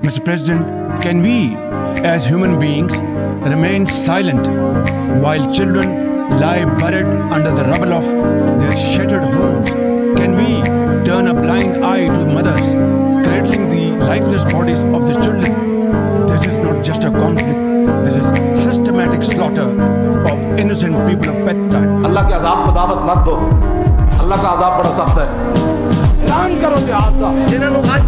Mr. President, can we, as human beings, remain silent while children lie buried under the rubble of their shattered homes? Can we turn a blind eye to mothers cradling the lifeless bodies of the children? This is not just a conflict. This is systematic slaughter of innocent people of Palestine. اللہ کے عذاب کو دعوت مت دو. اللہ کا عذاب بڑا سخت ہے. اعلان کرو جہاد کا. جنہوں نے آج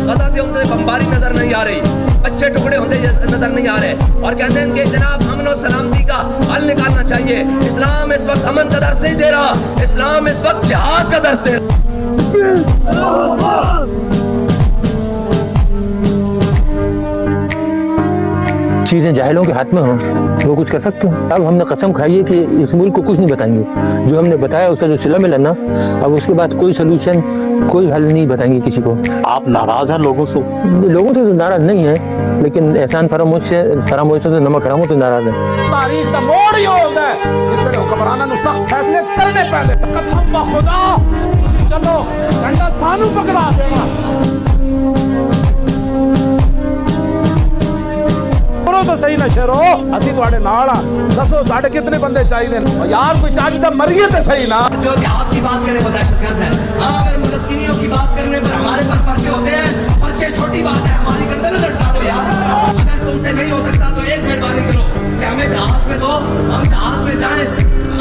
غزہ کے اندر بمباری نظر نہیں آ رہی, اچھے ٹکڑے ہوتے نظر نہیں آ رہے, اور کہتے ہیں کہ جناب امن و سلامتی کا حل نکالنا چاہیے. اسلام اس وقت امن کا درس نہیں دے رہا, اسلام اس وقت جہاد کا درس دے رہا. چیزیں جاہلوں کے ہاتھ میں ہوں وہ کچھ کر سکتے ہیں. اب ہم نے قسم کھائی ہے کہ اس ملک کو کچھ نہیں بتائیں گے. جو ہم نے بتایا اس کا جو صلہ ملا نا, اب اس کے بعد کوئی سلوشن, کوئی حل نہیں بتائیں گے کسی کو. آپ ناراض ہیں لوگوں سے؟ لوگوں سے تو ناراض نہیں ہے, لیکن احسان فراموش سے نمک حرام تو ناراض ہیں. تاریخ کا موڑ ہی ہوتا ہے جس سے حکمرانوں نے سخت فیصلے کرنے پہلے. قسم بخدا چلو جھنڈا سانو پکڑا دینا. تو صحیح نہ شیرو, اسی تواڈے نال ہاں. دسو ساڈے کتنے بندے چاہیے یار, کوئی چاہیے تو مریے تے صحیح نا. جو جہاد کی بات کرے وہ دہشت گرد ہے. ہم اگر فلسطینیوں کی بات کرنے پر ہمارے پاس پرچے ہوتے ہیں, پرچے چھوٹی بات ہے, ہماری گردن لٹکا دو یار. اگر تم سے نہیں ہو سکتا تو ایک مہربانی کرو کہ ہمیں جہاز میں دو, ہم جہاز میں جائیں,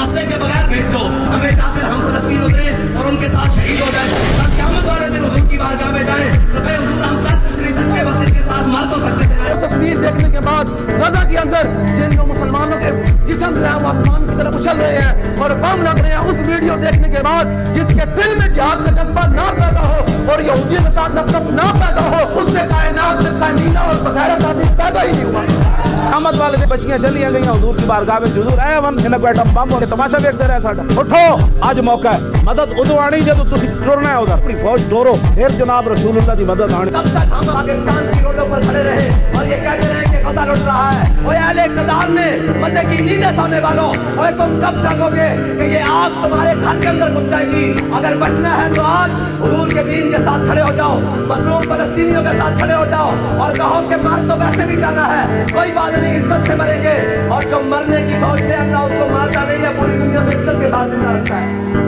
اسلحے کے بغیر بھیج دو, ہمیں جا کر ہم فلسطین اتریں اور ان کے ساتھ شہید ہو جائیں. قیامت والے دن حضور کی بارگاہ میں جائیں تو کہ حضور ہم تک کچھ نہیں سکتے, بس ان کے ساتھ مر تو سکتے تھے. تصویر دیکھنے کے بعد غزہ کے اندر جن لوگ مسلمانوں کے جسم جو ہے وہ آسمان کی طرف اچھل رہے ہیں اور بم لگ رہے ہیں, اس ویڈیو دیکھنے کے بعد جس کے دل میں جہاد کا جذبہ نہ پیدا ہو اور یہودیوں کے ساتھ نفرت نہ پیدا ہو, اس سے کائنات میں کائنینہ اور بغیرت آدمی پیدا ہی نہیں ہوا. قیامت والے دن بچیاں چلیاں گئیں حضور کی بارگاہ میں, حضور اے ون انہاں کو ایٹم بم ہونے تماشا دیکھتے رہے ساڈا. اٹھو, اج موقع ہے, مدد ادو آنی جدو تسی ٹرنا ہے, ادھر اپنی فوج ٹورو, پھر جناب رسول اللہ کی مدد آنی. تب تک ہم پاکستان کی روڈوں پر کھڑے رہے اور یہ کہتے رہے کہ غزہ لٹ رہا ہے. اوے اہل اقتدار میں مزے کی نیندیں سونے والوں, اوے تم کب جاگو گے کہ یہ آگ تمہارے گھر کے اندر گھس جائے گی. اگر بچنا ہے تو آج حضور کے دین کے ساتھ کھڑے ہو جاؤ, مظلوم فلسطینیوں کے ساتھ کھڑے ہو جاؤ اور کہو کہ مر تو ویسے بھی جانا ہے, کوئی بات نہیں, عزت سے مریں گے. اور جو مرنے کی سوچتے ہیں اللہ اس کو مارتا نہیں ہے, پوری دنیا میں عزت کے ساتھ زندہ رکھتا ہے.